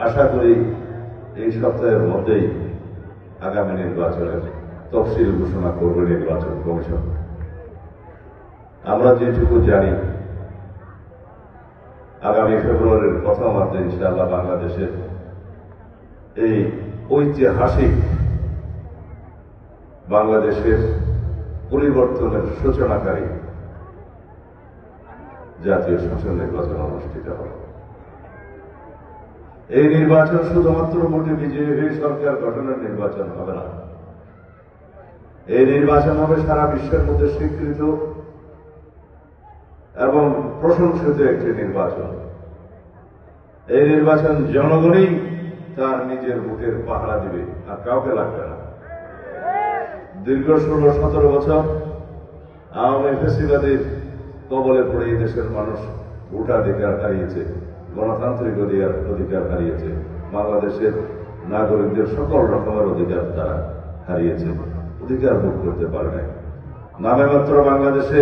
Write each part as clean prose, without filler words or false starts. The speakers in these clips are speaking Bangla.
আশা করি এই সপ্তাহের মধ্যেই আগামী নির্বাচনের তফসিল ঘোষণা করবে নির্বাচন কমিশন। আমরা যেটুকু জানি, আগামী ফেব্রুয়ারির প্রথমার্ধে ইনশাআল্লাহ বাংলাদেশের এই ঐতিহাসিক বাংলাদেশের পরিবর্তনের সূচনাকারী জাতীয় সংসদ নির্বাচন অনুষ্ঠিত হবে। এই নির্বাচন শুধুমাত্র ভোটে বিজয়ী হয়ে সরকার গঠনের নির্বাচন হবে না। এই নির্বাচন হবে সারা বিশ্বের মধ্যে স্বীকৃত এবং প্রশংসিত একটি নির্বাচন। এই নির্বাচন জনগণই তার নিজের ভোটের পাহারা দিবে, আর কাউকে লাগবে না। দীর্ঘ 16-17 বছর আওয়ামী ফ্যাসিবাদের কবলে পড়ে এই দেশের মানুষ ভোটাধিকার হারিয়েছে, গণতান্ত্রিক অধিকার হারিয়েছে, বাংলাদেশের নাগরিকদের সকল রকমের অধিকার তারা হারিয়েছে, অধিকার ভোগ করতে পারে নাই। নামে মাত্র বাংলাদেশে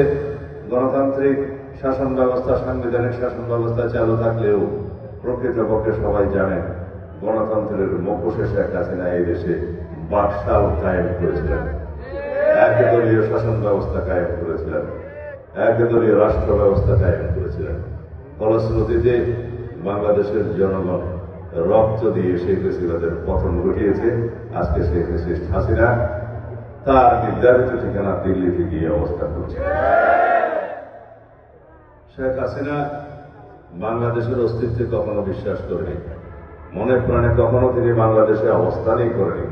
গণতান্ত্রিক শাসন ব্যবস্থা, সাংবিধানিক শাসন ব্যবস্থা চালু থাকলেও প্রকৃতপক্ষে সবাই জানেন গণতন্ত্রের মুখোশে শেখ হাসিনা এই দেশে বাকশাল কায়েম করেছিলেন, একদলীয় শাসন ব্যবস্থা কায়েম করেছিলেন, একদলীয় রাষ্ট্র ব্যবস্থা কায়েম করেছিলেন। ফলশ্রুতিতে বাংলাদেশের জনগণ রক্ত দিয়ে শেখ হাসিনাদের পতন ঘটিয়েছে। আজকে শেখ হাসিনা তার নির্ধারিত ঠিকানা দিল্লিতে গিয়ে অবস্থান করছে। শেখ হাসিনা বাংলাদেশের অস্তিত্বে কখনো বিশ্বাস করেনি, মনে প্রাণে কখনো তিনি বাংলাদেশে অবস্থানই করেনি,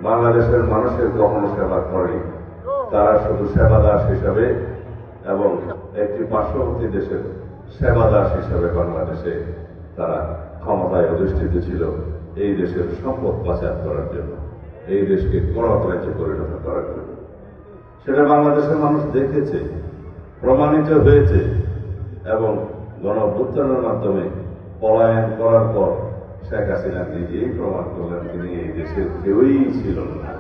বাংলাদেশের মানুষের কখনো সেবা করেনি। তারা শুধু সেবাদাস হিসাবে এবং একটি পার্শ্ববর্তী দেশের সেবাদাস হিসাবে বাংলাদেশে তারা ক্ষমতায় অধিষ্ঠিত ছিল, এই দেশের সম্পদ পাচার করার জন্য, এই দেশকে কড়াক রাজ্যে পরিণত করার জন্য। সেটা বাংলাদেশের মানুষ দেখেছে, প্রমাণিত হয়েছে এবং গণঅভ্যুত্থানের মাধ্যমে পলায়ন করার পর শেখ হাসিনা নিজেই প্রমাণ করলেন তিনি এই দেশের কেউই ছিল না।